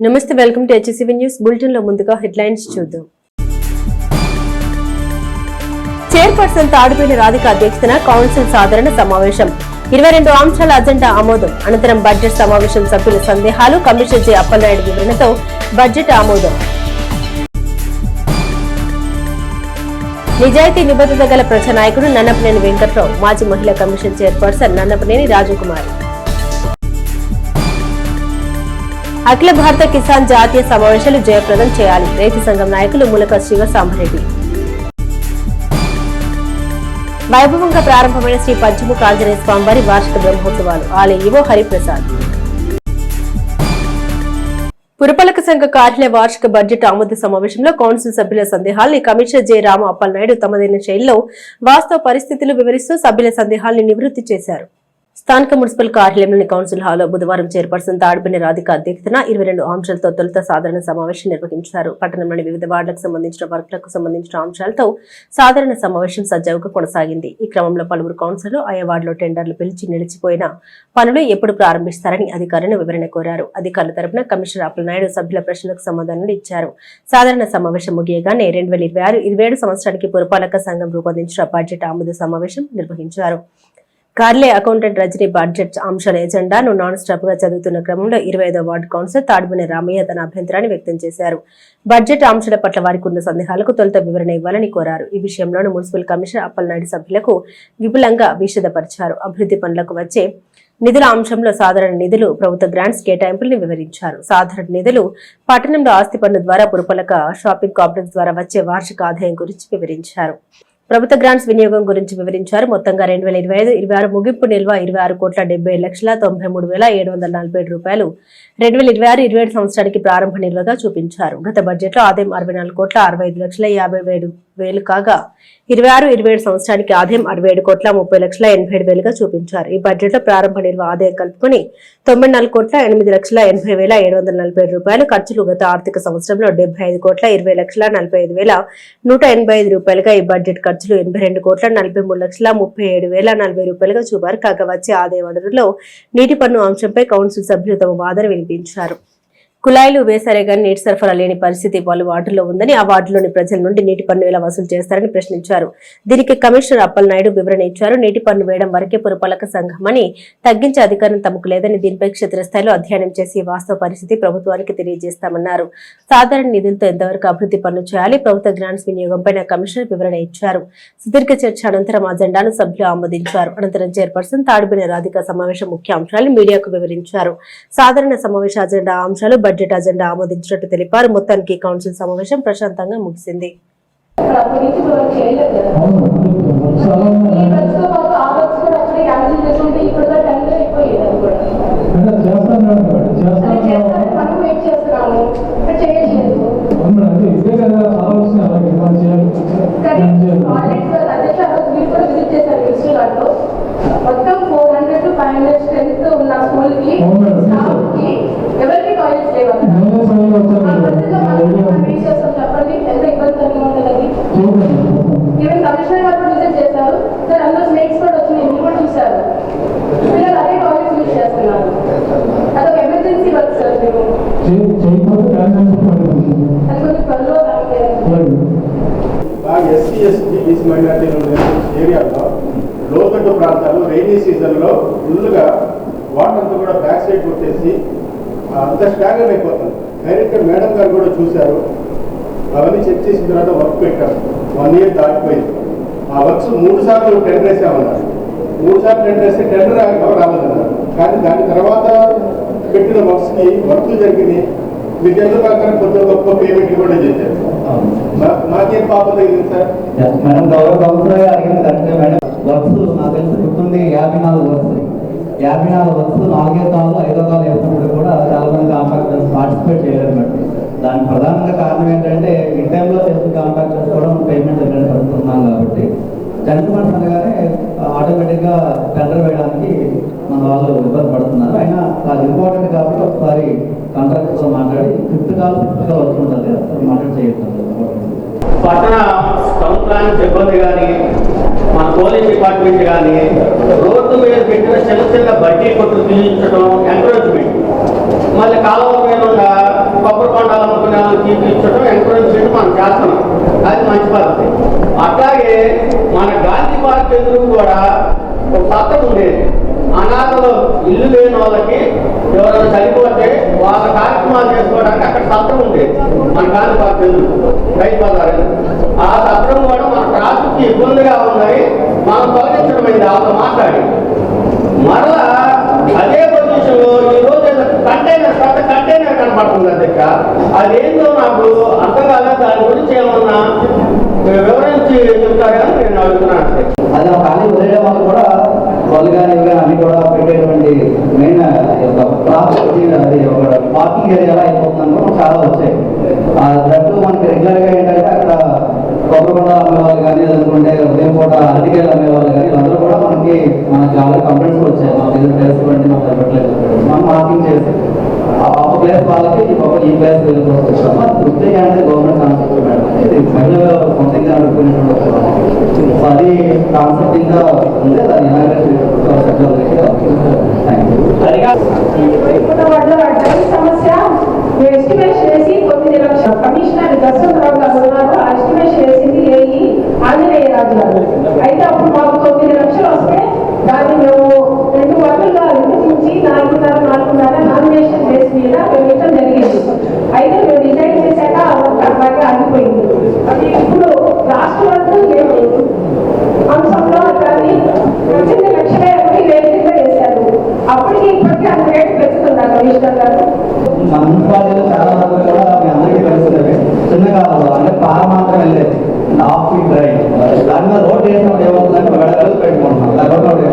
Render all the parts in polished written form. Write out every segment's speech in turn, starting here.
నమస్తే, welcome to HCV news bulletin లో ముందుగా హెడ్లైన్స్ చూద్దాం. చైర్పర్సన్ తాడిపల్లి రాధిక అధ్యక్షతన కౌన్సిల్ సాధారణ సమావేశం. 22 అంశాల అజెండా ఆమోదం. అనంతరం బడ్జెట్ సమావేశం సభ్యుల సందేహాలు, కమిషనర్ జె అప్పలనాయుడు వివరణతో బడ్జెట్ ఆమోదం. నిజాయితీ నిబద్ధత గల ప్రజానాయకుడు నన్నపనేని వెంకట్రావు, మాజీ మహిళా కమిషన్ చైర్పర్సన్ నన్నపనేని రాజకుమారి. అఖిల భారత కిసాన్ జాతీయ సమావేశాలు జయప్రదం చేయాలి. రైతు సంఘం నాయకులు ములక శివసాంబరెడ్డి. వైభవంగా ప్రారంభమైన శ్రీ పంచముఖ ఆంజనేయ స్వామివారి వార్షిక బ్రహ్మోత్సవాలు. ఆలయ ఈవో హరిప్రసాద్. పురపాలక సంఘ కార్యాలయ వార్షిక బడ్జెట్ ఆమోద సమావేశంలో కౌన్సిల్ సభ్యుల సందేహాల్ని కమిషనర్ జె రామ అప్పలనాయుడు తమదైన శైలిలో వాస్తవ పరిస్థితులు వివరిస్తూ సభ్యుల సందేహాల్ని నివృత్తి చేశారు. స్థానిక మున్సిపల్ కార్యాలయంలోని కౌన్సిల్ హాల్లో బుధవారం చైర్పర్సన్ తాడిపల్లి రాధిక అధ్యక్షతన 22 అంశాలతో తొలుత సాధారణ సమావేశం నిర్వహించారు. పట్టణంలోని వివిధ వార్డులకు సంబంధించిన వర్కులకు సంబంధించిన అంశాలతో సాధారణ సమావేశం సజావుగా కొనసాగింది. ఈ క్రమంలో పలువురు కౌన్సిలర్లు ఆయా వార్డులో టెండర్లు పిలిచి నిలిచిపోయిన పనులు ఎప్పుడు ప్రారంభిస్తారని అధికారులను వివరణ కోరారు. అధికారుల తరపున కమిషనర్ అప్పలనాయుడు సభ్యుల ప్రశ్నలకు సమాధానాలు ఇచ్చారు. సాధారణ సమావేశం ముగియగానే 2026-27 సంవత్సరానికి పురపాలక సంఘం రూపొందించిన బడ్జెట్ ఆమోద సమావేశం నిర్వహించారు. కార్యాలయ అకౌంటెంట్ రజనీ బడ్జెట్ అంశాల ఎజెండాను నాన్ స్టాప్ గా చదువుతున్న క్రమంలో 25వ వార్డు కౌన్సిలర్ తాడిపల్లి రామయ్య తన అభ్యంతరాన్ని వ్యక్తం చేశారు. బడ్జెట్ అంశాల పట్ల వారికి ఉన్న సందేహాలకు తొలుత వివరణ ఇవ్వాలని కోరారు. ఈ విషయంలోనూ మున్సిపల్ కమిషనర్ అప్పలనాయుడు సభ్యులకు విపులంగా విశదపరిచారు. అభివృద్ధి పనులకు వచ్చే నిధుల అంశంలో సాధారణ నిధులు, ప్రభుత్వ గ్రాంట్స్ కేటాయింపులను వివరించారు. సాధారణ నిధులు, పట్టణంలో ఆస్తి పన్ను ద్వారా పురపాలక షాపింగ్ కాంప్లెక్స్ ద్వారా వచ్చే వార్షిక ఆదాయం గురించి వివరించారు. ప్రభుత్వ గ్రాంట్స్ వినియోగం గురించి వివరించారు. మొత్తంగా 2025-26 ముగింపు నిల్వ 26,77,93,747 రూపాయలు 2026-27 సంవత్సరానికి ప్రారంభ నిల్వగా చూపించారు. గత బడ్జెట్ లో ఆదాయం 64,65,50,000 కాగా 26-27 సంవత్సరానికి ఆదాయం 67,30,87,000 చూపించారు. ఈ బడ్జెట్ లో ప్రారంభ నిల్వ ఆదాయం కలుపుకొని 94,80,80,740 రూపాయలు, ఖర్చులు గత ఆర్థిక సంవత్సరంలో 75,20,45,185 రూపాయలుగా, ఈ బడ్జెట్ ఖర్చులు 82,43,37,040 రూపాయలుగా చూపారు. కాగా వచ్చే ఆదాయ వనరుల్లో నీటి పన్ను అంశంపై కౌన్సిల్ సభ్యులు తమ వాదన వినిపించారు. కుళాయిలు వేసారే నీటి సరఫరా లేని పరిస్థితి పలు వార్డుల్లో ఉందని, ఆ వార్డులోని ప్రజల నుండి నీటి పన్ను ఎలా వసూలు చేస్తారని ప్రశ్నించారు. దీనికి కమిషనర్ అప్పలనాయుడు వివరణ ఇచ్చారు. నీటి పన్ను వేయడం వరకే పురపాలక సంఘం అని, తగ్గించే అధికారం తమకు లేదని, దీనిపై క్షేత్రస్థాయిలో అధ్యయనం చేసి వాస్తవ పరిస్థితి ప్రభుత్వానికి తెలియజేస్తామన్నారు. సాధారణ నిధులతో ఎంతవరకు అభివృద్ధి పనులు చేయాలి, ప్రభుత్వ గ్రాంట్స్ వినియోగంపై కమిషనర్ వివరణ ఇచ్చారు. సుదీర్ఘ చర్చ అనంతరం అజెండాను సభ్యులు ఆమోదించారు. అనంతరం చైర్పర్సన్ తాడిపల్లి రాధిక సమావేశం ముఖ్య అంశాలను మీడియాకు వివరించారు. సాధారణ సమావేశ అజెండా అంశాలు, బడ్జెట్ అజెండా ఆమోదించినట్టు తెలిపారు. మొత్తానికి కౌన్సిల్ సమావేశం ప్రశాంతంగా ముగిసింది. మొత్తం 400 to 500 స్ట్రెంత్ ఉన్న స్కూల్ కి స్టాఫ్ కి ఎవరికి టాయిలెట్స్ లేవు. చెప్పండి ఎంత ఇబ్బంది ఉంటుందని. ఈవెన్ కమిషనర్ గారు కూడా విజిట్ చేశారు సార్. అందులో స్నేక్స్ కూడా వచ్చినాయి, మీరు కూడా చూశారు. పిల్లలు అదే టాయిలెట్స్ యూజ్ చేస్తున్నారు. అదొక ఎమర్జెన్సీ వర్క్ సార్. మీరు అది కొంచెం త్వరలో ఎస్సీ ఎస్టీ బీసీ మైనారిటీలు ఏరియాలో లోతట్టు ప్రాంతాల్లో రైనీ సీజన్లో ఫుల్గా వాటర్ అంతా కూడా బ్యాక్ సైడ్ కొట్టేసి అంత స్టాగర్ అయిపోతుంది. డైరెక్ట్గా మేడం గారు కూడా చూశారు. అవన్నీ చెక్ చేసిన తర్వాత వర్క్ పెట్టారు. 1 year దాటిపోయింది. ఆ వర్క్స్ 3 సార్లు టెండర్ వేసామన్నారు. 3 సార్లు టెండర్ వేస్తే టెండర్ రాలేదన్నారు. కానీ దాని తర్వాత పెట్టిన వర్క్స్కి వర్క్లు జరిగినాయి. మీకు ఎంత ప్రకారం కొద్ది గొప్ప పేమెంట్ కూడా చేశారు. మాకేం పాపం తగ్గింది సార్? మేడం గౌరవ కౌన్సిలర్ అడిగింది కరెక్టే మేడం. వర్క్స్ నాకు తెలిసి గుర్తుంది 54 వర్క్స్. 54 వర్క్స్ 4వ కాలు 5వ కాలు వేసినప్పుడు కూడా చాలా మంది కాంట్రాక్టర్స్ పార్టిసిపేట్ చేయలేదు మేడం. దానికి ప్రధానంగా కారణం ఏంటంటే ఈ టైంలో చేసిన కాంట్రాక్టర్స్ కూడా పేమెంట్ ఇవ్వడం పడుతున్నాం కాబట్టి జనరల్ అనగానే ఆటోమేటిక్గా టెండర్ వేయడానికి మన వాళ్ళు ఇబ్బంది పడుతున్నారు. అయినా అది ఇంపార్టెంట్ కాబట్టి ఒకసారి కాంట్రాక్టర్తో మాట్లాడి 5th కాల్ 6th కాల్ వస్తుంటుంది, అసలు మాట్లాడి చేయొచ్చు. పట్టణ టౌన్ ప్లానింగ్ సిబ్బంది కానీ, మన పోలీస్ డిపార్ట్మెంట్ కానీ రోడ్డు మీద పెట్టిన చిన్న చిన్న బడ్డీ కొట్లు తీయించడం ఎంకరేజ్మెంట్. మళ్ళీ కాలువ మీద తీపించడం ఎంకరేజ్ చేయడం మనం చేస్తున్నాం, అది మంచి పద్ధతి. అట్లాగే మన గాంధీ పార్క్ ఎదురు కూడా ఒక సత్రం ఉండేది. అనాథలు ఇల్లు లేని వాళ్ళకి ఎవరైనా చనిపోతే వాళ్ళ కార్యక్రమాలు చేసుకోవడానికి అక్కడ సత్రం ఉండేది మన గాంధీ పార్క్ ఎదురు, రైతు బజార్. ఆ సత్రం కూడా మన ట్రాఫిక్ ఇబ్బందిగా ఉన్నది, మనం తొలగించడం అయింది వాళ్ళతో మాట్లాడి. మరలా అదే పొజిషన్లో ఈరోజు కంటైనర్ కొత్త కంటైనర్ కనపడుతుంది అధ్యక్ష. అదేంటో నాకు అర్థం కాలేదు. దాని గురించి ఏమన్నా వివరించి చెప్తారని నేను అడుగుతున్నాను. అది ఖాళీ వదిలేయడం వల్ల కూడా వాళ్ళు కానీ ఇవి కానీ అన్ని కూడా పెట్టేటువంటి మెయిన్ అది ఒక పార్కింగ్ ఏరియా అయిపోతుందని చాలా వచ్చాయి. దట్టు మనకి రెగ్యులర్గా ఏంటంటే అక్కడ కొబ్బరికొండ అమ్మే వాళ్ళు కానీ లేదంటే ఉదయం పూట అరటికాయలు అమ్మే వాళ్ళు కానీ అందరూ కూడా మనకి చాలా కంప్లైంట్స్ వచ్చాయి. మాకు ఇది ప్లేస్ ఇవ్వండి, మాకు ఇవ్వట్లేదు. మనం మార్కింగ్ చేసి ఒక ప్లేస్ వాళ్ళకి ఈ ప్లేస్ వెళ్ళిపోతాం. తృప్తి అనేది గవర్నమెంట్ కాన్సెప్ట్ మేడం. ఇది మహిళలు సొంతంగా పెట్టుకునేటువంటి అది కాన్సెప్ట్ ఇంకా ఉంది. దాన్ని సమస్య ఎస్టిమేషన్ వేసి 9 లక్షలు కమిషనర్ దశరథరావు గారు ఉన్నారు. ఆ ఎస్టిమేషన్ వేసింది ఏఈ ఆంజనేయ రాజు గారు. అయితే అప్పుడు మాకు 9 లక్షలు వస్తే దాన్ని మేము 2 వర్గాలుగా విభజించి 4.5 నామినేషన్ బేస్ మీద మేము ఇవ్వడం జరిగింది. అయితే మేము డిజైన్ చేశాక బాగా ఆగిపోయింది. అది ఇప్పుడు రాష్ట్ర వరకు అంశంలో దాన్ని 18 లక్షల 80,000 కింద వేశారు. అప్పటికి ఇప్పటికీ అంత రేటు పెంచుతున్నారు కమిషనర్ గారు. మన మున్సిపాలిటీలో చాలా వరకు కూడా మీ అందరికీ తెలుస్తుంది. చిన్నగా అంటే పార మాత్రం వెళ్ళేది హాఫ్ ఫీట్ డ్రైవ్. దాని మీద రోడ్ వేసినప్పుడు ఏమవుతుందంటే వెడగలు పెట్టుకుంటున్నాం. లేకపోతే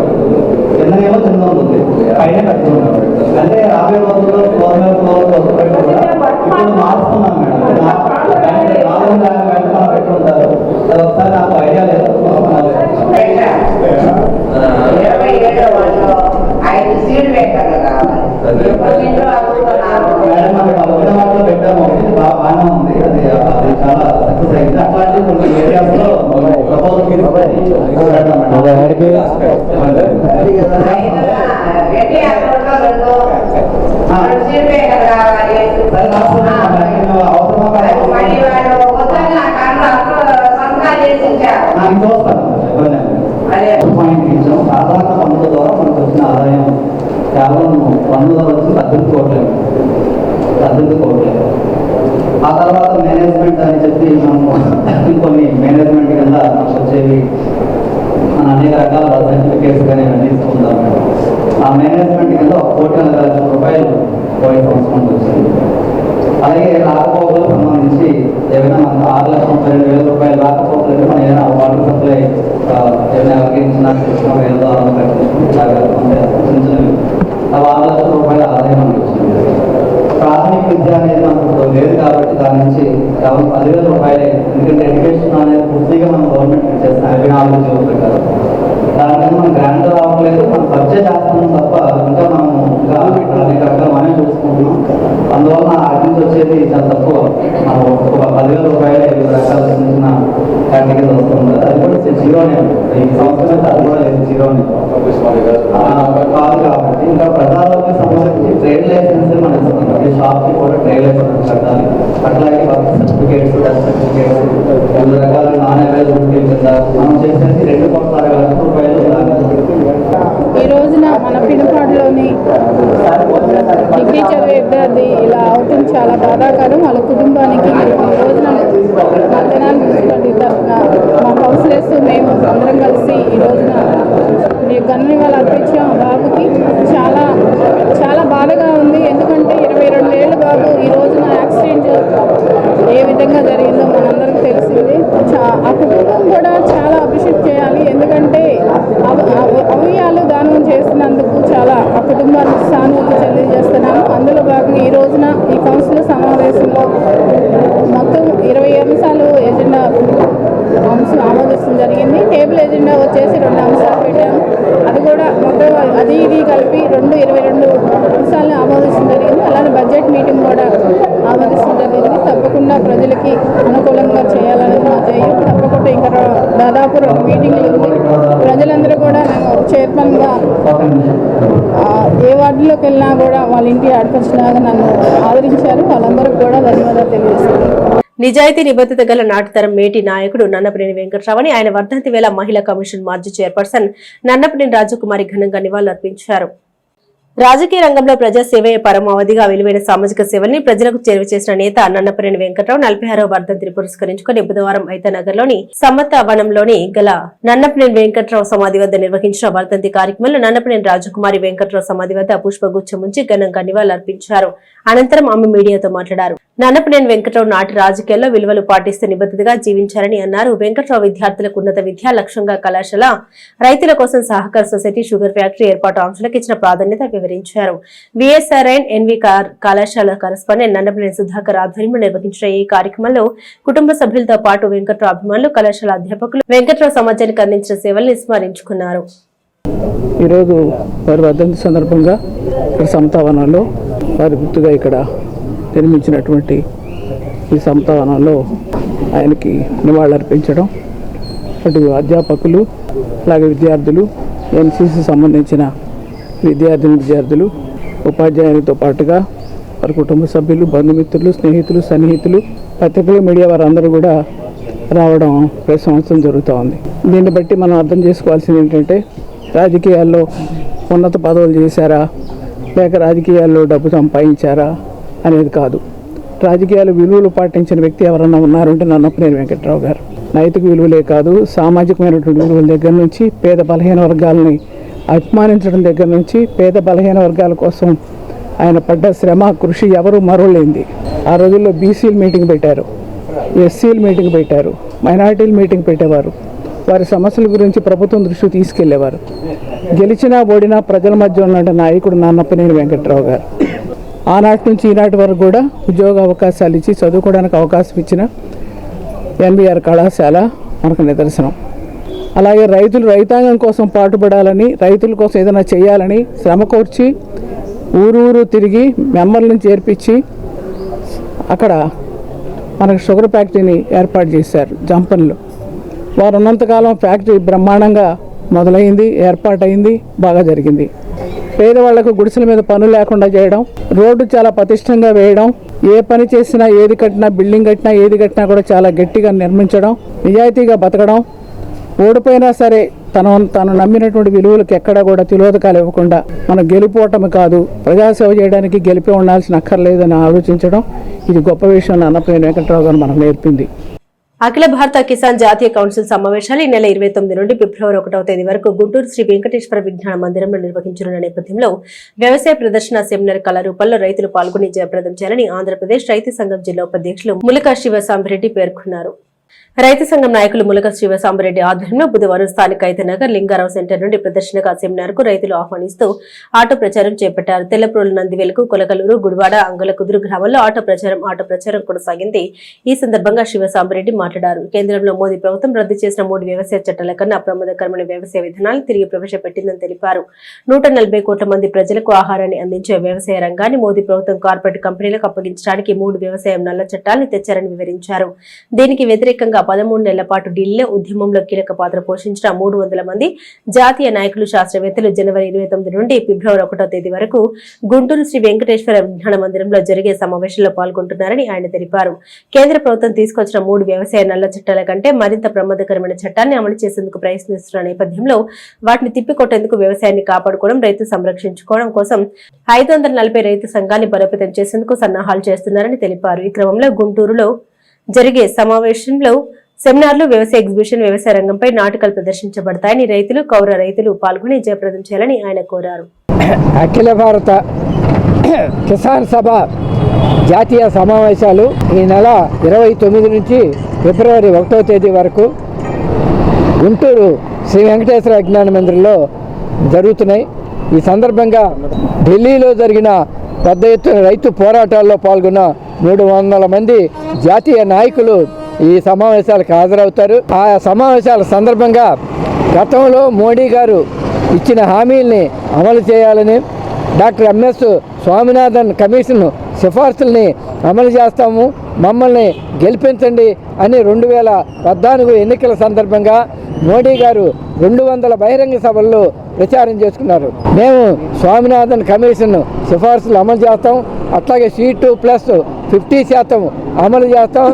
కిందనేమో చిన్న ఉంటుంది, పైన పెట్టుకుంటాం. అంటే రాబోయే రోజుల్లో ఫ్లోర్ మీద ఫ్లోర్ పెట్టుకుంటాం. ఇప్పుడు మార్చుకున్నాం మేడం. 4 గంటలు పెట్టుకుంటారు. అది ఒకసారి నాకు ఐడియా లేదు. 5 సీట్లు పెట్టారు కావాలి. మేడం మనం వాటిలో పెట్టాము. బాగానే ఉంది. అది చాలా సక్సెస్ అయింది. అట్లాంటి కొన్ని ఏరియాస్ లో సాధారణ పన్నుల ద్వారా మనకు వచ్చిన ఆదాయం కేవలం పన్నుల వచ్చి తగ్గించుకోవట్లేదు. ఆ తర్వాత మేనేజ్మెంట్ అని చెప్పి మనము కొన్ని మేనేజ్మెంట్ కింద మనకు వచ్చేవి మన అనేక రకాల సర్టిఫికేట్స్ కానీ తీసుకుంటాం. ఆ మేనేజ్మెంట్ కింద 1,40,00,000 రూపాయలు పోయే సంవత్సరం వచ్చింది. అలాగే రాకపోకలకు సంబంధించి ఏమైనా మనకు 6,32,000 రూపాయలు రాకపోకలు మనం ఏదైనా వాటర్ సప్లై ఏమైనా ఇచ్చిన ఏదో చిన్నవి ఆ 6,00,000 రూపాయల ఆదాయం మనకు వచ్చింది. ప్రాథమిక విద్య అనేది మనకు లేదు కాబట్టి దాని నుంచి కేవలం 10,000 రూపాయలే. ఎందుకంటే ఎడ్యుకేషన్ అనేది పూర్తిగా మనం గవర్నమెంట్ చేసిన 54 జీవో ప్రకారం దాని మీద మనం గ్రాంట్ రావట్లేదు. మనం పర్చేజ్ చేస్తున్నాం తప్ప ఇంకా మనం ఇంకా అనేక రకాలు మనమే చూసుకుంటున్నాం. అందువల్ల అటు నుంచి వచ్చేది చాలా తక్కువ. మనం ఒక 10,000 రూపాయలు 5 రకాల చిన్న కేటగిరీ వస్తుంది. అది కూడా జీరోనే. ఈ సంవత్సరం అది కూడా లేదు, జీరోనే కాదు. కాబట్టి ఇంకా ప్రజారోగ్య సంబంధించి ట్రేడ్ లైసెన్స్ మనం ఇస్తున్నాం. ప్రతి షాప్కి కూడా ట్రేడ్ లైసెన్స్ కట్టాలి. అట్లాగే బర్త్ సర్టిఫికేట్స్, డెత్ సర్టిఫికేట్స్, 2 రకాల నాన్ అవైలబిలిటీ కింద మనం చేసేది 2,60,00,000 రూపాయలు. ఈ రోజున మన పినపాడులోని డిగ్రీ చదివే విద్యార్థి ఇలా అవటం చాలా బాధాకరం. వాళ్ళ కుటుంబానికి ఈ రోజున మధ్యాహ్నం మున్సిపాలిటీ తరఫున మా కౌన్సిలర్స్ మేము అందరం కలిసి ఈ రోజున ఘన నివాళులు అర్పించాం. బాబుకి చాలా చాలా బాధగా ఉంది. ఎందుకంటే 22 ఏళ్ళ బాబు ఈ రోజున యాక్సిడెంట్ ఏ విధంగా జరిగిందో మనందరికీ తెలిసింది. ఆ కుటుంబం కూడా చాలా అప్రిషియేట్ చేయాలి. ఎందుకంటే అవయవాలు దానం చేసినందుకు చాలా ఆ కుటుంబానికి సానుభూతి తెలియజేస్తున్నాను. అందులో భాగంగా ఈ రోజున ఈ కౌన్సిల్ సమావేశంలో మొత్తం 20 అంశాలు ఎజెండా ఆమోదించడం జరిగింది. టేబుల్ ఎజెండా వచ్చేసి 2 అంశాలు పెట్టాము. అది కూడా మొత్తం అది ఇది కలిపి 22 అంశాలను ఆమోదించడం జరిగింది. అలానే బడ్జెట్ మీటింగ్ కూడా ఆమోదించడం జరిగింది. తప్పకుండా ప్రజలకి అనుకూలంగా చేయాలనేది మా ధ్యేయం. తప్పకుండా పాటు ఇంకా దాదాపు 2 మీటింగ్లు ఉంది. ప్రజలందరూ కూడా నన్ను చైర్మన్గా ఏ వార్డులోకి వెళ్ళినా కూడా వాళ్ళ ఇంటి ఆడపడిచినాగా నన్ను ఆదరించారు. వాళ్ళందరికీ కూడా ధన్యవాదాలు తెలియజేస్తున్నాను. నిజాయితీ నిబద్ధత గల నాటుతరం మేటి నాయకుడు నన్నపనేని వెంకట్రావు ఆయన వర్ధంతి వేళ మహిళా కమిషన్ మాజీ చైర్పర్సన్ నన్నపనేని రాజకుమారి ఘనంగా నివాళులర్పించారు. రాజకీయ రంగంలో ప్రజాసేవే పరమావధిగా విలువైన సామాజిక సేవల్ని ప్రజలకు చేరువ చేసిన నేత నన్నపనేని వెంకట్రావు 46వ వర్ధంతిని పురస్కరించుకుని బుధవారం ఐతనగర్లోని సమత వనంలోని గల నన్నపనేని వెంకట్రావు సమాధి వద్ద నిర్వహించిన వర్ధంతి కార్యక్రమంలో నన్నపనేని రాజకుమారి వెంకట్రావు సమాధి వద్ద పుష్పగుచ్చం ఉంచి ఘనంగా నివాళులర్పించారు. అనంతరం ఆమె మీడియాతో మాట్లాడారు. నన్నపనేని వెంకట్రావు నాటి రాజకీయాల్లో విలువలు పాటిస్తూ నిబద్ధతగా జీవించారని అన్నారు. వెంకట్రావు విద్యార్థులకు ఉన్నత విద్యా లక్ష్యంగా కళాశాల, రైతుల కోసం సహకార సొసైటీ, షుగర్ ఫ్యాక్టరీ ఏర్పాటు అంశాలకు ఇచ్చిన ప్రాధాన్యత వివరించారు. విఎస్ఆర్ఎన్ ఎన్వి కళాశాల కరస్పాండెంట్ నన్నపనేని సుధాకర్ ఆధ్వర్యంలో నిర్వహించిన ఈ కార్యక్రమంలో కుటుంబ సభ్యులతో పాటు వెంకట్రావు అభిమానులు, కళాశాల అధ్యాపకులు వెంకట్రావు సమాజానికి అందించిన సేవల్ని స్మరించుకున్నారు. ఈరోజు వారి వర్ధంతి సందర్భంగా ఇక్కడ సమతావనంలో వారి గుర్తుగా ఇక్కడ నిర్మించినటువంటి ఈ సమతావనంలో ఆయనకి నివాళులర్పించడం, అటు అధ్యాపకులు అలాగే విద్యార్థులు, ఎన్సీసీ సంబంధించిన విద్యార్థులు, ఉపాధ్యాయులతో పాటుగా వారి కుటుంబ సభ్యులు, బంధుమిత్రులు, స్నేహితులు, సన్నిహితులు, పత్రికలు, మీడియా వారందరూ కూడా రావడం ప్రతి సంవత్సరం జరుగుతూ ఉంది. దీన్ని బట్టి మనం అర్థం చేసుకోవాల్సింది ఏంటంటే రాజకీయాల్లో ఉన్నత పదవులు చేశారా లేక రాజకీయాల్లో డబ్బు సంపాదించారా అనేది కాదు. రాజకీయాలు విలువలు పాటించిన వ్యక్తి ఎవరన్నా ఉన్నారంటే నన్నపనేని వెంకట్రావు గారు. నైతిక విలువలే కాదు, సామాజికమైనటువంటి విలువల దగ్గర నుంచి పేద బలహీన వర్గాలని అభిమానించడం దగ్గర నుంచి పేద బలహీన వర్గాల కోసం ఆయన పడ్డ శ్రమ, కృషి ఎవరు మరోలేంది. ఆ రోజుల్లో బీసీలు మీటింగ్ పెట్టారు, ఎస్సీలు మీటింగ్ పెట్టారు, మైనారిటీలు మీటింగ్ పెట్టేవారు. వారి సమస్యల గురించి ప్రభుత్వం దృష్టికి తీసుకెళ్లేవారు. గెలిచినా ఓడినా ప్రజల మధ్య ఉన్న నాయకుడు నన్నపనేని వెంకట్రావు గారు. ఆనాటి నుంచి ఈనాటి వరకు కూడా ఉద్యోగ అవకాశాలు ఇచ్చి చదువుకోవడానికి అవకాశం ఇచ్చిన ఎన్బీఆర్ కళాశాల మనకు నిదర్శనం. అలాగే రైతాంగం కోసం పాటుపడాలని, రైతుల కోసం ఏదైనా చేయాలని శ్రమ కోర్చి ఊరూరు తిరిగి మెంబర్లను చేర్పించి అక్కడ మనకు షుగర్ ఫ్యాక్టరీని ఏర్పాటు చేశారు జంపన్లో. వారు ఉన్నంతకాలం ఫ్యాక్టరీ బ్రహ్మాండంగా మొదలైంది, ఏర్పాటైంది, బాగా జరిగింది. పేదవాళ్లకు గుడిసెల మీద పనులు లేకుండా చేయడం, రోడ్డు చాలా పటిష్టంగా వేయడం, ఏ పని చేసినా, ఏది కట్టినా, బిల్డింగ్ కట్టినా, ఏది కట్టినా కూడా చాలా గట్టిగా నిర్మించడం, నిజాయితీగా బతకడం, ఓడిపోయినా సరే తను నమ్మినటువంటి విలువలకు ఎక్కడా కూడా తిలోదకాలు ఇవ్వకుండా మనం గెలిపోవటం కాదు, ప్రజాసేవ చేయడానికి గెలిపి ఉండాల్సిన అక్కర్లేదని ఆలోచించడం, ఇది గొప్ప విషయం నన్నపనేని వెంకట్రావు గారు మనకు నేర్పింది. అఖిల భారత కిసాన్ జాతీయ కౌన్సిల్ సమావేశాలు ఈ నెల 29 నుండి ఫిబ్రవరి 1వ తేదీ వరకు గుంటూరు శ్రీ వెంకటేశ్వర విజ్ఞాన మందిరంలో నిర్వహించనున్న నేపథ్యంలో వ్యవసాయ ప్రదర్శన సెమినార్ కళా రూపంలో రైతులు పాల్గొని జయప్రదం చేయాలని ఆంధ్రప్రదేశ్ రైతు సంఘం జిల్లా ఉపాధ్యక్షులు ములక శివసాంబిరెడ్డి పేర్కొన్నారు. రైతు సంఘం నాయకులు ములక శివసాంబిరెడ్డి ఆధ్వర్యంలో బుధవారం స్థానిక ఐతనగర్ లింగారావు సెంటర్ నుండి ప్రదర్శనగా సెమినార్ కు రైతులు ఆహ్వానిస్తూ ఆటో ప్రచారం చేపట్టారు. తెల్లప్రోలు, నందివెలుగు, కొలకలూరు, గుడివాడ, అంగలకుదురు గ్రామాల్లో ఆటో ప్రచారం కొనసాగింది. ఈ సందర్భంగా శివసాంబిరెడ్డి మాట్లాడారు. కేంద్రంలో మోదీ ప్రభుత్వం రద్దు చేసిన 3 వ్యవసాయ చట్టాల కన్నా ప్రమాదకరమైన వ్యవసాయ విధానాలను తిరిగి ప్రవేశపెట్టిందని తెలిపారు. 140 కోట్ల మంది ప్రజలకు ఆహారాన్ని అందించే వ్యవసాయ రంగాన్ని మోదీ ప్రభుత్వం కార్పొరేట్ కంపెనీలకు అప్పగించడానికి 3 వ్యవసాయ నల్ల చట్టాలను తెచ్చారని వివరించారు. దీనికి వ్యతిరేకంగా 13 నెలల పాటు ఢిల్లీ ఉద్యమంలో కీలక పాత్ర పోషించిన 300 మంది జాతీయ నాయకులు, శాస్త్రవేత్తలు జనవరి 29 నుండి ఫిబ్రవరి 1వ తేదీ వరకు గుంటూరు శ్రీ వెంకటేశ్వర విజ్ఞాన మందిరంలో జరిగే సమావేశంలో పాల్గొంటున్నారని ఆయన తెలిపారు. కేంద్ర ప్రభుత్వం తీసుకొచ్చిన 3 వ్యవసాయ నల్ల చట్టాల కంటే మరింత ప్రమాదకరమైన చట్టాన్ని అమలు చేసేందుకు ప్రయత్నిస్తున్న నేపథ్యంలో వాటిని తిప్పికొట్టేందుకు వ్యవసాయాన్ని కాపాడుకోవడం, రైతు సంరక్షించుకోవడం కోసం 540 రైతు సంఘాన్ని బలోపేతం చేసేందుకు సన్నాహాలు చేస్తున్నారని తెలిపారు. ఈ క్రమంలో గుంటూరులో జరిగే సమావేశంలో సెమినార్లు, వ్యవసాయ ఎగ్జిబిషన్, వ్యవసాయ రంగంపై నాటకాలు ప్రదర్శించబడతాయని రైతులు, కౌర రైతులు పాల్గొని జయప్రదం చేయాలని ఆయన కోరారు. అఖిల భారత కిసాన్ సభ జాతీయ సమావేశాలు ఈ నెల 29 నుంచి ఫిబ్రవరి 1వ తేదీ వరకు గుంటూరు శ్రీ వెంకటేశ్వర విజ్ఞాన మందిరంలో జరుగుతున్నాయి. ఈ సందర్భంగా ఢిల్లీలో జరిగిన పెద్ద ఎత్తున రైతు పోరాటాల్లో పాల్గొన్న 300 మంది జాతీయ నాయకులు ఈ సమావేశాలకు హాజరవుతారు. ఆ సమావేశాల సందర్భంగా గతంలో మోడీ గారు ఇచ్చిన హామీల్ని అమలు చేయాలని, డాక్టర్ ఎంఎస్ స్వామినాథన్ కమిషన్ సిఫార్సుల్ని అమలు చేస్తాము, మమ్మల్ని గెలిపించండి అని 2014 ఎన్నికల సందర్భంగా మోడీ గారు 200 బహిరంగ సభల్లో ప్రచారం చేసుకున్నారు. మేము స్వామినాథన్ కమిషన్ సిఫార్సులు అమలు చేస్తాం, అట్లాగే C2+50% అమలు చేస్తాం,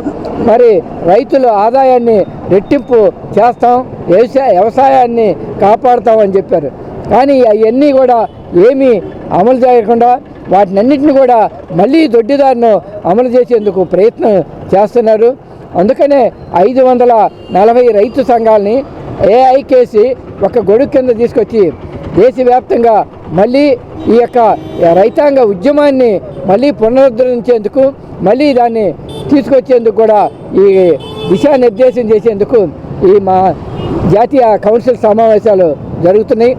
మరి రైతుల ఆదాయాన్ని రెట్టింపు చేస్తాం, వ్యవసాయాన్ని కాపాడుతామని చెప్పారు. కానీ అవన్నీ కూడా ఏమీ అమలు చేయకుండా వాటినన్నింటిని కూడా మళ్ళీ దొడ్డిదారిని అమలు చేసేందుకు ప్రయత్నం చేస్తున్నారు. అందుకనే 540 రైతు సంఘాలని ఏఐకేసి ఒక గొడుగు కింద తీసుకొచ్చి దేశవ్యాప్తంగా మళ్ళీ ఈ యొక్క రైతాంగ ఉద్యమాన్ని మళ్ళీ పునరుద్ధరించేందుకు, మళ్ళీ దాన్ని తీసుకొచ్చేందుకు కూడా ఈ దిశానిర్దేశం చేసేందుకు ఈ మా జాతీయ కౌన్సిల్ సమావేశాలు జరుగుతున్నాయి.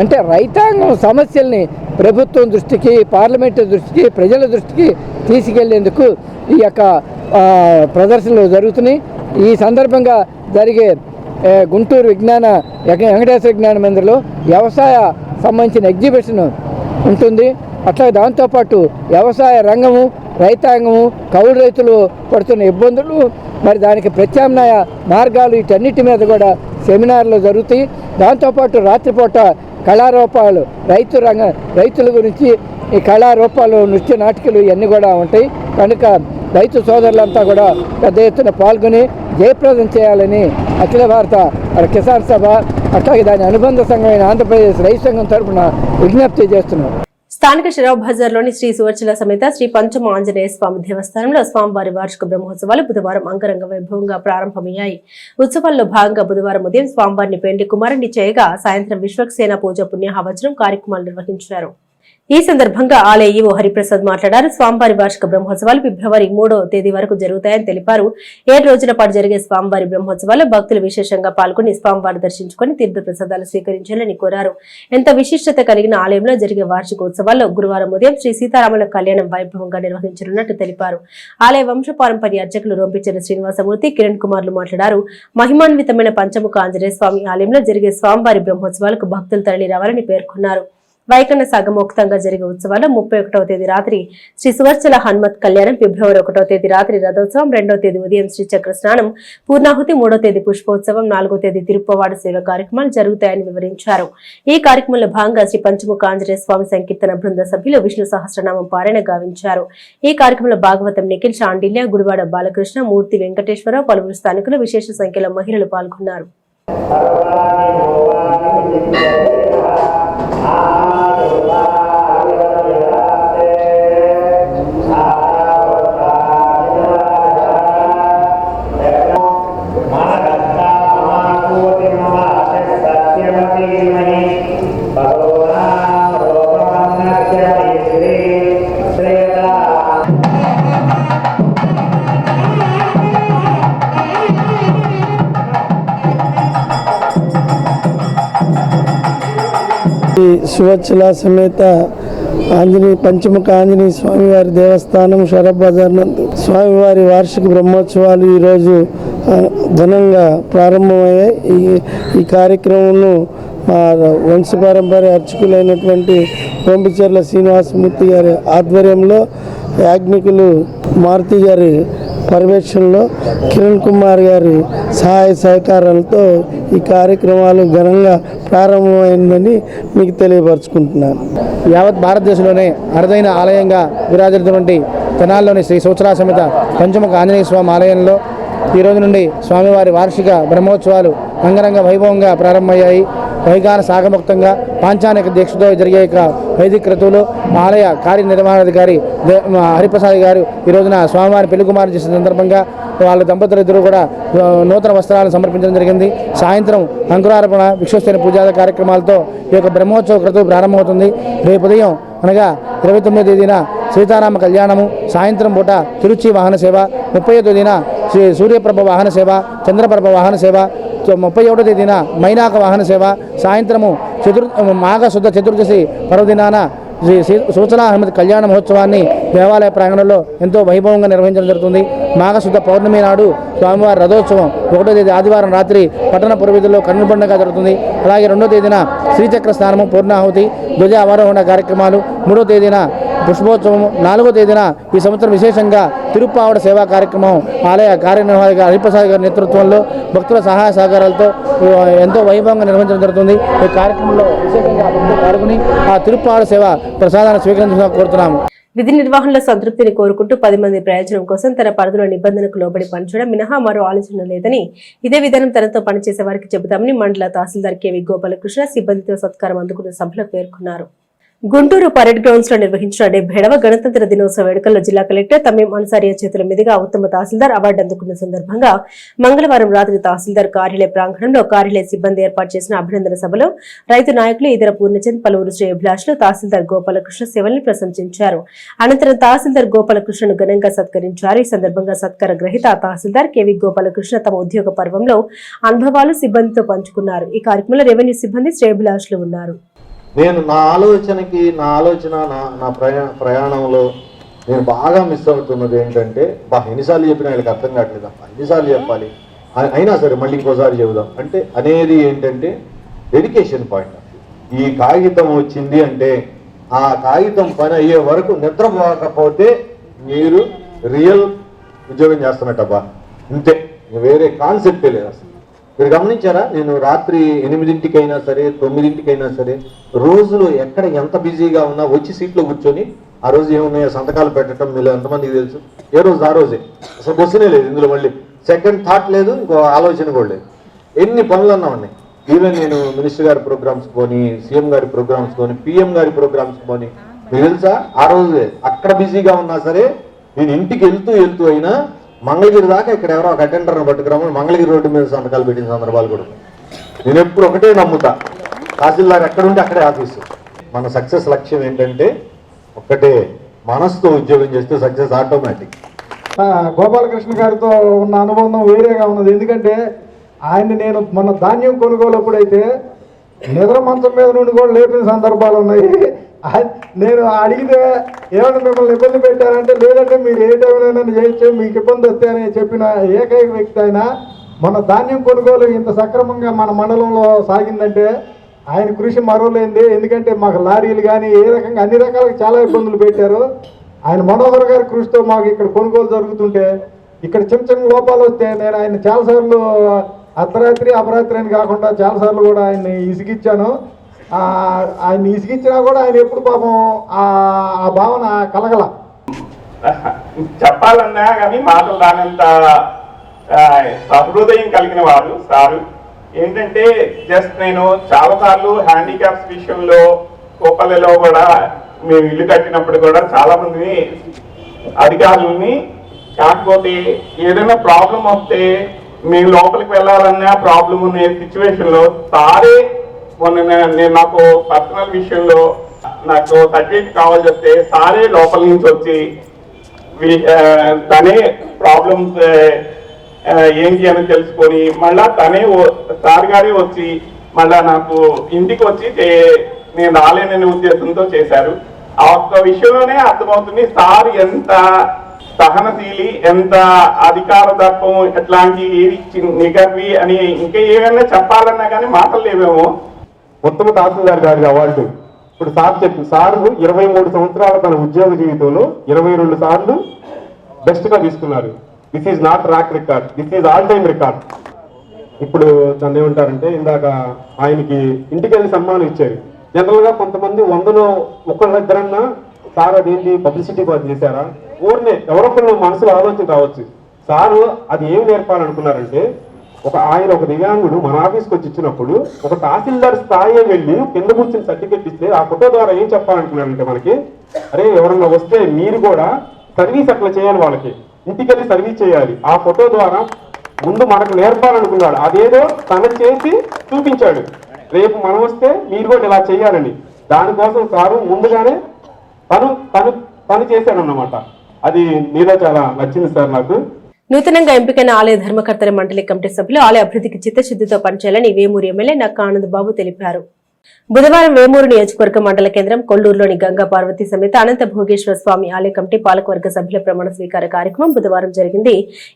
అంటే రైతాంగం సమస్యల్ని ప్రభుత్వం దృష్టికి, పార్లమెంటు దృష్టికి, ప్రజల దృష్టికి తీసుకెళ్లేందుకు ఈ యొక్క ప్రదర్శనలు జరుగుతున్నాయి. ఈ సందర్భంగా జరిగే గుంటూరు వెంకటేశ్వర విజ్ఞాన మందిర్లో వ్యవసాయ సంబంధించిన ఎగ్జిబిషన్ ఉంటుంది. అట్లా దాంతోపాటు వ్యవసాయ రంగము, రైతాంగము, కౌలు రైతులు పడుతున్న ఇబ్బందులు, మరి దానికి ప్రత్యామ్నాయ మార్గాలు, వీటన్నిటి మీద కూడా సెమినార్లు జరుగుతాయి. దాంతోపాటు రాత్రిపూట కళారూపాలు, రైతుల గురించి ఈ కళారూపాలు, నృత్య నాటికలు ఇవన్నీ కూడా ఉంటాయి. కనుక రైతు సోదరులంతా కూడా పెద్ద ఎత్తున పాల్గొని జయప్రదం చేయాలని అఖిల భారత కిసాన్ సభ అట్లాగే దాని అనుబంధ సంఘమైన ఆంధ్రప్రదేశ్ రైతు సంఘం తరఫున విజ్ఞప్తి చేస్తున్నాం. స్థానిక షరాబ్ బజార్లోని శ్రీ సువర్చల సమేత శ్రీ పంచమ ఆంజనేయ స్వామి దేవస్థానంలో స్వామివారి వార్షిక బ్రహ్మోత్సవాలు బుధవారం అంగరంగ వైభవంగా ప్రారంభమయ్యాయి. ఉత్సవాల్లో భాగంగా బుధవారం ఉదయం స్వామివారిని పెండి కుమారుని చేయగా సాయంత్రం విశ్వక్సేన పూజ పుణ్యాహవచనం కార్యక్రమాలు నిర్వహించారు. ఈ సందర్భంగా ఆలయ ఈవో హరిప్రసాద్ మాట్లాడారు. స్వామివారి వార్షిక బ్రహ్మోత్సవాలు ఫిబ్రవరి 3వ తేదీ వరకు జరుగుతాయని తెలిపారు. 7 రోజుల పాటు జరిగే స్వామివారి బ్రహ్మోత్సవాల్లో భక్తులు విశేషంగా పాల్గొని స్వామివారి దర్శించుకుని తీర్థ ప్రసాదాలు స్వీకరించాలని కోరారు. ఎంత విశిష్టత కలిగిన ఆలయంలో జరిగే వార్షికోత్సవాల్లో గురువారం ఉదయం శ్రీ సీతారాముల కళ్యాణం వైభవంగా నిర్వహించనున్నట్టు తెలిపారు. ఆలయ వంశపారంపర్య అర్చకులు రొంపిచెర్ల శ్రీనివాసమూర్తి, కిరణ్ కుమార్లు మాట్లాడారు. మహిమాన్వితమైన పంచముఖ ఆంజనేయ స్వామి ఆలయంలో జరిగే స్వామివారి బ్రహ్మోత్సవాలకు భక్తులు తరలి రావాలని పేర్కొన్నారు. వైకన్న సాగమోక్తంగా జరిగే ఉత్సవాల్లో 31వ తేదీ రాత్రి శ్రీ సువర్చల హనుమత్ కళ్యాణం, ఫిబ్రవరి 1వ తేదీ రాత్రి రథోత్సవం, 2వ తేదీ ఉదయం శ్రీచక్ర స్నానం, పూర్ణాహుతి, 3వ తేదీ పుష్పోత్సవం, 4వ తేదీ తిరుప్పవాడ సేవ కార్యక్రమాలు జరుగుతాయని వివరించారు. ఈ కార్యక్రమంలో భాగంగా శ్రీ పంచముఖ ఆంజనేయ స్వామి సంకీర్తన బృంద సభ్యులు విష్ణు సహస్రనామం పారాయణ గావించారు. ఈ కార్యక్రమంలో భాగవతం నిఖిల్, శాండిల్య, గుడివాడ బాలకృష్ణ, మూర్తి వెంకటేశ్వరరావు, పలువురు స్థానికులు, విశేష సంఖ్యలో మహిళలు పాల్గొన్నారు. సువత్సల సమేత పంచముఖ ఆంజనేయ స్వామివారి దేవస్థానం షరబ్ బజార్ నందు స్వామివారి వార్షిక బ్రహ్మోత్సవాలు ఈరోజు ఘనంగా ప్రారంభమయ్యాయి. ఈ కార్యక్రమంలో మా వంశపారంపర్య అర్చకులైనటువంటి రొంపిచెర్ల శ్రీనివాసమూర్తి గారి ఆధ్వర్యంలో, యాజ్ఞికులు మారుతి గారి పర్యవేక్షణలో, కిరణ్ కుమార్ గారి సహాయ సహకారాలతో ఈ కార్యక్రమాలు ఘనంగా ప్రారంభమైందని మీకు తెలియపరచుకుంటున్నాను. యావత్ భారతదేశంలోనే అరుదైన ఆలయంగా విరాజిల్లుతున్నటువంటి తెనాలిలోని శ్రీ సూచలా సమేత పంచముఖ ఆంజనేయ స్వామి ఆలయంలో ఈ రోజు నుండి స్వామివారి వార్షిక బ్రహ్మోత్సవాలు అంగరంగ వైభవంగా ప్రారంభమయ్యాయి. వైగాన సాగముక్తంగా పాంచానిక దీక్షతో జరిగే వైదిక క్రతువులు ఆలయ కార్యనిర్వహణాధికారి హరిప్రసాద్ గారు ఈ రోజున స్వామివారి పెళ్లి కుమారు చేసిన సందర్భంగా వాళ్ళ దంపతులు ఇద్దరు కూడా నూతన వస్త్రాలను సమర్పించడం జరిగింది. సాయంత్రం అంకురార్పణ, విశ్వసేన పూజా కార్యక్రమాలతో ఈ యొక్క బ్రహ్మోత్సవ క్రతువు ప్రారంభమవుతుంది. రేపు ఉదయం అనగా 29వ తేదీన సీతారామ కళ్యాణము, సాయంత్రం పూట తిరుచి వాహన సేవ, 30వ తేదీన శ్రీ సూర్యప్రభ వాహన సేవ, చంద్రప్రభ వాహన సేవ, 31వ తేదీన మైనాక వాహన సేవ, సాయంత్రము మాఘ శుద్ధ చతుర్దశి పర్వదినాన శ్రీ సూచనా హనుమతి కళ్యాణ మహోత్సవాన్ని దేవాలయ ప్రాంగణంలో ఎంతో వైభవంగా నిర్వహించడం జరుగుతుంది. మాఘశుద్ధ పౌర్ణమి నాడు స్వామివారి రథోత్సవం 1వ తేదీ ఆదివారం రాత్రి పట్టణ పురవీధుల్లో కన్నుబండగా జరుగుతుంది. అలాగే 2వ తేదీన శ్రీచక్ర స్నానము, పూర్ణాహుతి, ధ్వజ అవరోహణ కార్యక్రమాలు, 3వ తేదీన పుష్పోత్సవం 4వ తేదీన ఈ సంవత్సరం విశేషంగా తిరుప్పావడ సేవా కార్యక్రమం ఆలయ కార్యనిర్వాహక హరిప్రసాద్ గారి నేతృత్వంలో భక్తుల సహాయ సహకారాలతో ఎంతో వైభవంగా నిర్వహించడం జరుగుతుంది. ఈ కార్యక్రమంలో విశేషంగా భక్తులు పాల్గొని ఆ తిరుప్పావడ సేవ ప్రసాదాన్ని స్వీకరించాలని కోరుతున్నాము. విధి నిర్వహణలో సంతృప్తిని కోరుకుంటూ 10 మంది ప్రయోజనం కోసం తన పరిధిలో నిబంధనకు లోబడి పనిచేయడం మినహా మరో ఆలోచన లేదని, ఇదే విధానం తనతో పనిచేసే వారికి చెబుతామని మండల తహసీల్దార్ కెవి గోపాలకృష్ణ సిబ్బందితో సత్కారం అందుకున్న సభలో పేర్కొన్నారు. గుంటూరు పరేడ్ గ్రౌండ్స్ లో నిర్వహించిన 70వ గణతంత్ర దినోత్సవ వేడుకల్లో జిల్లా కలెక్టర్ తమీం అన్సారియా చేతుల మీదుగా ఉత్తమ తహసీల్దార్ అవార్డు అందుకున్న సందర్భంగా మంగళవారం రాత్రి తహసీల్దార్ కార్యాలయ ప్రాంగణంలో కార్యాలయ సిబ్బంది ఏర్పాటు చేసిన అభినందన సభలో రైతు నాయకులు ఇతర పూర్ణచంద్ పలువురు శ్రేయోభిలాషులు తహసీల్దార్ గోపాలకృష్ణ సేవల్ని ప్రశంసించారు. అనంతరం తహసీల్దార్ గోపాలకృష్ణను ఘనంగా సత్కరించారు. ఈ సందర్భంగా సత్కార గ్రహీత తహసీల్దార్ కెవి గోపాలకృష్ణ తమ ఉద్యోగ పర్వంలో అనుభవాలు సిబ్బందితో పంచుకున్నారు. ఈ కార్యక్రమంలో రెవెన్యూ సిబ్బంది శ్రేయోభిలాషులు ఉన్నారు. నేను నా ప్రయాణంలో నేను బాగా మిస్ అవుతున్నది ఏంటంటే, ఎన్నిసార్లు చెప్పినా వీళ్ళకి అర్థం కావట్లేదు, ఎన్నిసార్లు చెప్పాలి, అయినా సరే మళ్ళీ ఇంకోసారి చెబుదాం అంటే అనేది ఏంటంటే డెడికేషన్ పాయింట్. ఈ కాగితం వచ్చింది అంటే ఆ కాగితం పని అయ్యే వరకు నిద్రపోకపోతే మీరు రియల్ ఉద్యోగం చేస్తున్నట్టబ్బా, ఇంతే, వేరే కాన్సెప్టే లేదు అసలు. మీరు గమనించారా, నేను రాత్రి 8ంటికైనా సరే 9ంటికైనా సరే రోజులో ఎక్కడ ఎంత బిజీగా ఉన్నా వచ్చి సీట్లో కూర్చొని ఆ రోజు ఏమున్నాయో సంతకాలు పెట్టడం మీరు ఎంతమందికి తెలుసు, ఏ రోజు ఆ రోజే, అసలు క్వశ్చనే లేదు ఇందులో, మళ్ళీ సెకండ్ థాట్ లేదు, ఇంకో ఆలోచన కూడా లేదు. ఎన్ని పనులన్నా ఉన్నాయి. ఈవెన్ నేను మినిస్టర్ గారి ప్రోగ్రామ్స్ పోని, సీఎం గారి ప్రోగ్రామ్స్ పోని, పిఎం గారి ప్రోగ్రామ్స్ పోని, మీకు తెలుసా ఆ రోజే అక్కడ బిజీగా ఉన్నా సరే నేను ఇంటికి వెళ్తూ అయినా మంగళగిరి దాకా ఇక్కడ ఎవరో ఒక అటెండర్ని పట్టుకురామని మంగళగిరి రోడ్డు మీద సంతకాలు పెట్టిన సందర్భాలు కూడా. నేను ఎప్పుడు ఒకటే నమ్ముతా, తహసీల్దార్ ఎక్కడుంటే అక్కడే ఆఫీసు. మన సక్సెస్ లక్ష్యం ఏంటంటే ఒక్కటే, మనసుతో ఉద్యోగం చేస్తే సక్సెస్ ఆటోమేటిక్. గోపాలకృష్ణ గారితో ఉన్న అనుబంధం వేరేగా ఉన్నది. ఎందుకంటే ఆయన్ని నేను మన ధాన్యం కొనుగోలప్పుడైతే నిద్ర మంచం మీద నుండి కూడా లేపిన సందర్భాలు ఉన్నాయి. నేను అడిగితే ఏమైనా మిమ్మల్ని ఇబ్బంది పెట్టారంటే, లేదంటే మీరు ఏ టైంలో చేయొచ్చు, మీకు ఇబ్బంది వస్తే అని చెప్పిన ఏకైక వ్యక్తి ఆయన. మన ధాన్యం కొనుగోలు ఇంత సక్రమంగా మన మండలంలో సాగిందంటే ఆయన కృషి మరోలేంది. ఎందుకంటే మాకు లారీలు కానీ ఏ రకంగా అన్ని రకాలుగా చాలా ఇబ్బందులు పెట్టారు. ఆయన మనోహర్ గారి కృషితో మాకు ఇక్కడ కొనుగోలు జరుగుతుంటే, ఇక్కడ చిన్న లోపాలు వస్తే నేను ఆయన చాలాసార్లు అర్ధరాత్రి అపరాత్రి అని కాకుండా చాలాసార్లు కూడా ఆయన్ని ఇసిగిచ్చాను. ఆయన ఇసిగిచ్చినా కూడా ఆయన ఎప్పుడు పాపం ఆ భావన కలగల. చెప్పాలన్నా కానీ మాటలు రానంత సహృదయం కలిగిన వారు సారు. ఏంటంటే జస్ట్ నేను చాలాసార్లు హ్యాండిక్యాప్స్ విషయంలో కోపల్లిలో కూడా మేము ఇల్లు కట్టినప్పుడు కూడా చాలా మంది అధికారులని, కాకపోతే ఏదైనా ప్రాబ్లం వస్తే మేము లోపలికి వెళ్ళాలన్నా ప్రాబ్లం ఉన్న సిచ్యువేషన్లో సారే నేను నాకు పర్సనల్ విషయంలో నాకు సర్టిఫికేట్ కావాల్సి వస్తే సారే లోపల నుంచి వచ్చి తనే ప్రాబ్లమ్స్ ఏంటి అని తెలుసుకొని మళ్ళా తనే సార్ గారే వచ్చి మళ్ళా నాకు ఇంటికి వచ్చి నేను రాలేననే ఉద్దేశంతో చేశారు. ఆ ఒక్క విషయంలోనే అర్థమవుతుంది సార్ ఎంత సహనశీలి, ఎంత అధికార దర్పం, ఎట్లాంటి నిగర్వి అని ఇంకా ఏమైనా చెప్పాలన్నా కానీ మాటలు లేవేమో. ఉత్తమ తహసీల్దార్ గారి అవార్డు ఇప్పుడు సార్ 23 సంవత్సరాల తన ఉద్యోగ జీవితంలో 22 సార్లు బెస్ట్ గా తీసుకున్నారు. This is not track record, this is all time record. ఇప్పుడు దాన్ని ఏమంటారంటే, ఇందాక ఆయనకి ఇంటికి వెళ్ళి సన్మానం ఇచ్చారు. జనరల్ గా కొంతమంది 100లో ఒకళ్ళ దగ్గరన్నా సార్ అదేంటి పబ్లిసిటీ కోసం చేశారా, ఊరినే ఎవరొకరు మనసులో ఆలోచన రావచ్చు. సారు అది ఏం నేర్పాలనుకున్నారంటే, ఆయన ఒక దివ్యాంగుడు మన ఆఫీస్కి వచ్చి ఇచ్చినప్పుడు ఒక తహసీల్దార్ స్థాయి వెళ్ళి కింద కూర్చొని సర్టిఫికెట్ ఇస్తే ఆ ఫోటో ద్వారా ఏం చెప్పాలనుకున్నారంటే మనకి, అరే ఎవరన్నా వస్తే మీరు కూడా సర్వీస్ అట్లా చేయాలి, వాళ్ళకి ఇంటికి వెళ్ళి సర్వీస్ చేయాలి. ఆ ఫోటో ద్వారా ముందు మనకు నేర్పాలనుకున్నాడు, అదేదో తను చేసి చూపించాడు. రేపు మనం వస్తే మీరు కూడా ఇలా చేయాలని, దానికోసం సారు ముందుగానే తను చేశాడన్నమాట. అది మీలో చాలా నచ్చింది సార్ నాకు. నూతనంగా ఎంపికైన ఆలయ ధర్మకర్తల మండలి కమిటీ సభ్యులు ఆలయ అభివృద్ధికి చిత్తశుద్ధితో పనిచేయాలని వేమూరు ఎమ్మెల్యే నక్కా ఆనంద్ బాబు తెలిపారు. బుధవారం వేమూరు నియోజకవర్గ మండల కేంద్రం కొల్లూరులోని గంగా పార్వతి సమేత అనంత భోగేశ్వర స్వామి ఆలయ కమిటీ పాలకవర్గ సభ్యుల ప్రమాణ స్వీకార కార్యక్రమం బుధవారం జరిగింది.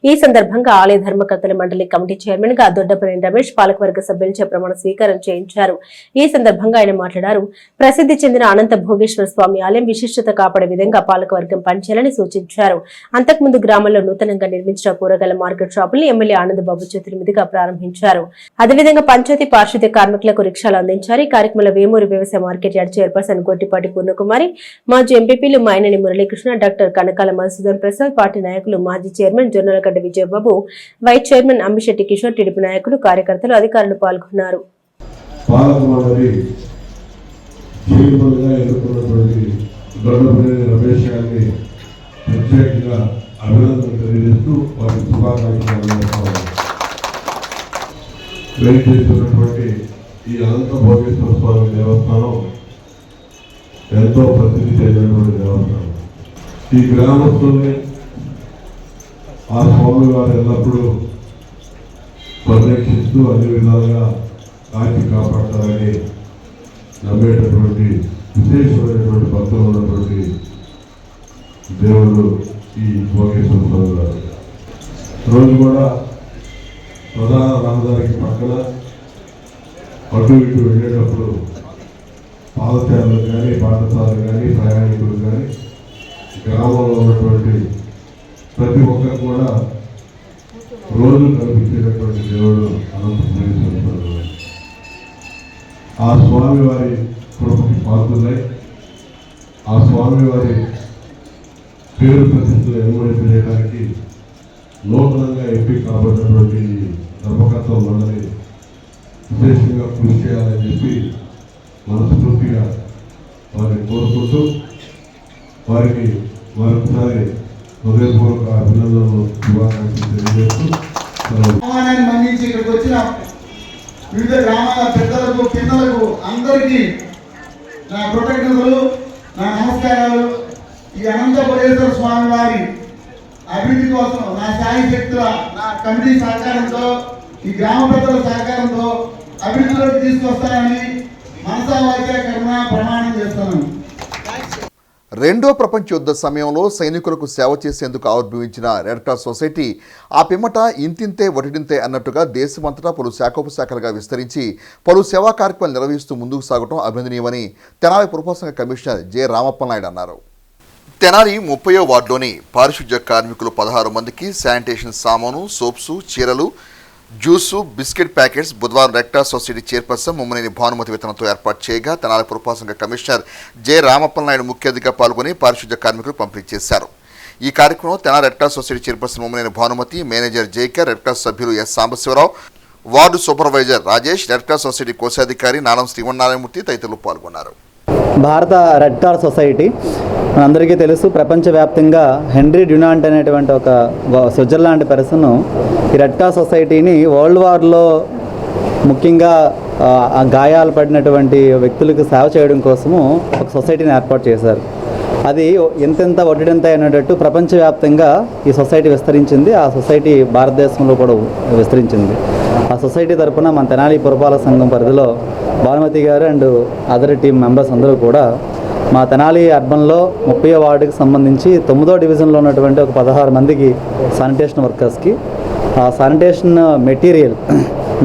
ఈ సందర్భంగా ఆలయ ధర్మకర్తల మండలి కమిటీ చైర్మన్ గా దొడ్డపనేని రమేష్ పాలకవర్గ సభ్యులచే ప్రమాణ స్వీకారం చేయించారు. ఈ సందర్భంగా ఆయన మాట్లాడారు. ప్రసిద్ధి చెందిన అనంత భోగేశ్వర స్వామి ఆలయం విశిష్టత కాపాడే విధంగా పాలకవర్గం పనిచేయాలని సూచించారు. అంతకుముందు గ్రామంలో నూతనంగా నిర్మించిన కూరగాయల మార్కెట్ షాపుల్ని ఎమ్మెల్యే ఆనందబాబు చేతుల మీదుగా ప్రారంభించారు. అదేవిధంగా పంచాయతీ పారిశుద్ధ్య కార్మికులకు రిక్షాలు అందించారు. ఈ కార్యక్రమంలో వేమూరు వ్యవసాయ market yard chairperson Gottipati Purnakumari, మాజీ ఎంపీపీలు మైనని మురళీకృష్ణ, డాక్టర్ కనకాల మధుసూదన్ ప్రసాద్, పార్టీ నాయకులు మాజీ chairman Jonnalagadda Vijayababu, vice chairman Ambisetti Kishore, TDP నాయకులు, కార్యకర్తలు, అధికారులు పాల్గొన్నారు. ఈ అనంత భోగేశ్వర స్వామి దేవస్థానం ఎంతో ప్రసిద్ధి చెందినటువంటి దేవస్థానం. ఈ గ్రామస్తుల్ని ఆ స్వామి వారు ఎల్లప్పుడూ పరిరక్షిస్తూ అన్ని విధాలుగా కాచి కాపాడతారని నమ్మేటటువంటి విశేషమైనటువంటి భక్తులు ఉన్నటువంటి దేవుడు ఈ భోగేశ్వర స్వామి గారు. రోజు కూడా ప్రధాన రహదారికి పక్కన అటు ఇటు వెళ్ళేటప్పుడు పాదచారులు కానీ, పాఠశాలలు కానీ, ప్రయాణికులు కానీ, గ్రామంలో ఉన్నటువంటి ప్రతి ఒక్కరు కూడా రోజు కనిపించేటటువంటి దేవుడు అనంతపురం. ఆ స్వామి వారి కృపకి పాత్రులై ఆ స్వామి వారి పేరు ప్రతిష్టలు ఎన్నుమడించడానికి నూతనంగా ఎంపిక కాబట్టినటువంటి ధర్మకర్తల మండలి విశేషంగా కృషి చేయాలని చెప్పి మనస్ఫూర్తిగా వారిని కోరుకుంటూ వారికి మరొకసారి హృదయపూర్వక అభినందనలు, శుభాకాంక్షలు తెలియజేస్తూ ఆహ్వానాన్ని మన్నించి ఇక్కడికి వచ్చిన వివిధ గ్రామాల పెద్దలకు, పిల్లలకు అందరికీ నా కృతజ్ఞతలు, నా నమస్కారాలు. ఈ అనంత భోగేశ్వర స్వామి వారి అభివృద్ధి కోసం నా సాయి శక్తుల, నా కమిటీ సహకారంతో, ఈ గ్రామ పెద్దల సహకారంతో అభివృద్ధిలోకి తీసుకొస్తానని మనసా వాచా కర్మ ప్రమాణం చేస్తాను. రెండో ప్రపంచ యుద్ధ సమయంలో సైనికులకు సేవ చేసేందుకు ఆవిర్భవించిన రెడ్ క్రాస్ సొసైటీ ఆ పిమ్మట ఇంతింతే ఒటింతే అన్నట్టుగా దేశమంతటా పలు శాఖోపశాఖలుగా విస్తరించి పలు సేవా కార్యక్రమాలు నిర్వహిస్తూ ముందుకు సాగడం అభినందనీయమని తెనాలి పురపాలక కమిషనర్ జె రామప్పనాయుడు అన్నారు. తెనాలి 30వ వార్డులోని పారిశుధ్య కార్మికులు 16 మందికి శానిటేషన్ సామాను, సోప్సు, చీరలు, జ్యూసు, బిస్కెట్ ప్యాకెట్స్ బుధవారం red cross society chairperson Mummaneni Bhanumathi వితరణతో ఏర్పాటు చేయగా తెనాలి పురపాలక కమిషనర్ జె రామప్పనాయుడు ముఖ్య అతిథిగా పాల్గొని పారిశుధ్య కార్మికులు పంపిణీ చేశారు. ఈ కార్యక్రమంలో Tenali red cross society chairperson Mummaneni Bhanumathi, manager JK, red cross సభ్యులు S Sambasivarao, ward supervisor Rajesh, red cross society కోశాధికారి నానం శ్రీవన్నారాయణమూర్తి తదితరులు పాల్గొన్నారు. భారత రెడ్ క్రాస్ సొసైటీ మనందరికీ తెలుసు, ప్రపంచవ్యాప్తంగా హెన్రీ డ్యునాంట్ అనేటువంటి ఒక స్విట్జర్లాండ్ పర్సన్ ఈ రెడ్ క్రాస్ సొసైటీని వరల్డ్ వార్లో ముఖ్యంగా గాయాలు పడినటువంటి వ్యక్తులకు సేవ చేయడం కోసము ఒక సొసైటీని ఏర్పాటు చేశారు. అది ఎంతెంత ఒడ్డెంత అనేటట్టు ప్రపంచవ్యాప్తంగా ఈ సొసైటీ విస్తరించింది. ఆ సొసైటీ భారతదేశంలో కూడా విస్తరించింది. ఆ సొసైటీ తరఫున మన తెనాలి పురపాలక సంఘం పరిధిలో భానుమతి గారు అండ్ అదర్ టీమ్ మెంబర్స్ అందరూ కూడా మా తెనాలి అర్బన్లో 30వ వార్డుకి సంబంధించి 9వ డివిజన్లో ఉన్నటువంటి ఒక 16 మందికి శానిటేషన్ వర్కర్స్కి ఆ శానిటేషన్ మెటీరియల్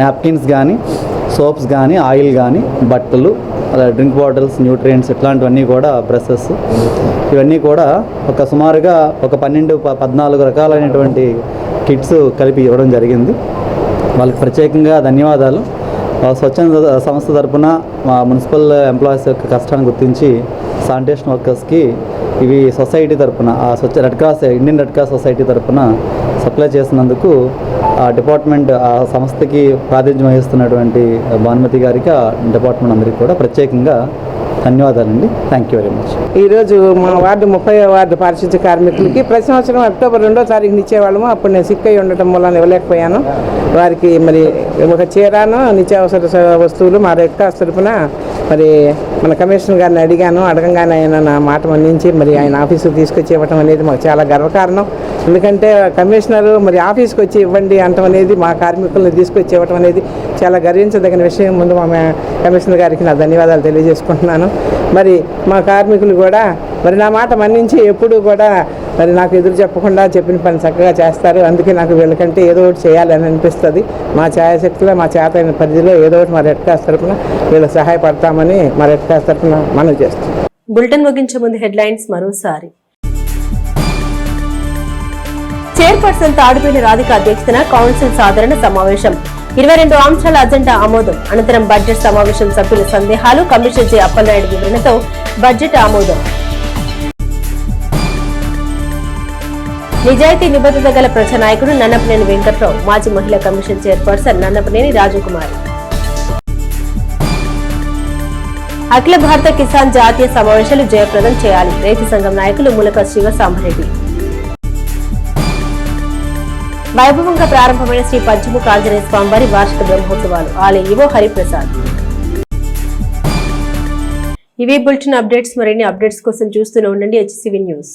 నాప్కిన్స్ కానీ, సోప్స్ కానీ, ఆయిల్ కానీ, బట్టలు, డ్రింక్ బాటిల్స్, న్యూట్రియంట్స్ ఇట్లాంటివన్నీ కూడా, బ్రషెస్, ఇవన్నీ కూడా ఒక సుమారుగా ఒక 12-14 రకాలైనటువంటి కిట్స్ కలిపి ఇవ్వడం జరిగింది. వాళ్ళకి ప్రత్యేకంగా ధన్యవాదాలు. స్వచ్ఛంద సంస్థ తరఫున మా మున్సిపల్ ఎంప్లాయీస్ యొక్క కష్టాన్ని గుర్తించి శానిటేషన్ వర్కర్స్కి ఇవి సొసైటీ తరఫున ఇండియన్ రెడ్ క్రాస్ సొసైటీ తరఫున సప్లై చేసినందుకు ఆ డిపార్ట్మెంట్, ఆ సంస్థకి ప్రాతినిధ్యం వహిస్తున్నటువంటి భానుమతి గారికి, ఆ డిపార్ట్మెంట్ అందరికీ కూడా ప్రత్యేకంగా ధన్యవాదాలండి. Thank you very much. ఈరోజు మా వార్డు 30వ వార్డు పారిశుద్ధ్య కార్మికులకి ప్రతి సంవత్సరం అక్టోబర్ 2వ తారీఖున ఇచ్చేవాళ్ళము. అప్పుడు నేను సిక్ అయి ఉండటం వల్ల ఇవ్వలేకపోయాను. వారికి మరి ఒక చీరాను, నిత్యావసర వస్తువులు మా రెడ్ క్రాస్ తరఫున మరి మన కమిషనర్ గారిని అడిగాను. అడగంగానే ఆయన నా మాట మన్నించి మరి ఆయన ఆఫీసుకు తీసుకొచ్చి ఇవ్వటం అనేది మాకు చాలా గర్వకారణం. ఎందుకంటే కమిషనరు మరి ఆఫీస్కి వచ్చి ఇవ్వండి అంటం అనేది మా కార్మికులను తీసుకొచ్చి ఇవ్వటం అనేది చాలా గర్వించదగిన విషయం. ముందు మా కమిషనర్ గారికి నా ధన్యవాదాలు తెలియజేసుకుంటున్నాను. మరి మా కార్మికులు కూడా మరి నా మాట మన్నించి ఎప్పుడూ కూడా మరి నాకు ఎదురు చెప్పకుండా చెప్పిన పని చక్కగా చేస్తారు. అందుకే నాకు వీళ్ళకంటే ఏదో ఒకటి చేయాలని అనిపిస్తుంది. మా ఛాయాశక్తిలో మా చేతైన పరిధిలో ఏదో ఒకటి మా రెడ్ క్రాస్ తరఫున వీళ్ళకి సహాయపడతామని మా రెడ్ క్రాస్ తరఫున మనవి చేస్తాం. బులెటిన్ ముగించే ముందు హెడ్లైన్స్ మరోసారి. చైర్పర్సన్ తాడిపల్లి రాధిక అధ్యక్షతన కౌన్సిల్ సాధారణ సమావేశం. 22 అంశాల అజెండా ఆమోదం. అనంతరం బడ్జెట్ సమావేశం. సభ్యుల సందేహాలు. కమిషనర్ జె అప్పలనాయుడు వివరణతో బడ్జెట్ ఆమోదం. నిజాయితీ నిబద్ధత గల ప్రజానాయకుడు నన్నపనేని వెంకట్రావు. మాజీ మహిళా కమిషన్ చైర్పర్సన్ నన్నపనేని రాజకుమారి. అఖిల భారత కిసాన్ జాతీయ సమావేశాలు జయప్రదం చేయాలి. రైతు సంఘం నాయకులు ములక శివసాంబరెడ్డి. వైభవంగా ప్రారంభమైన శ్రీ పంచముఖ ఆంజనేయ స్వామివారి వార్షిక బ్రహ్మోత్సవాలు. ఆలయ ఈవో హరిప్రసాద్. ఇవే బులెటిన్ అప్డేట్స్. మరిన్ని అప్డేట్స్ కోసం చూస్తూనే ఉండండి HCV న్యూస్.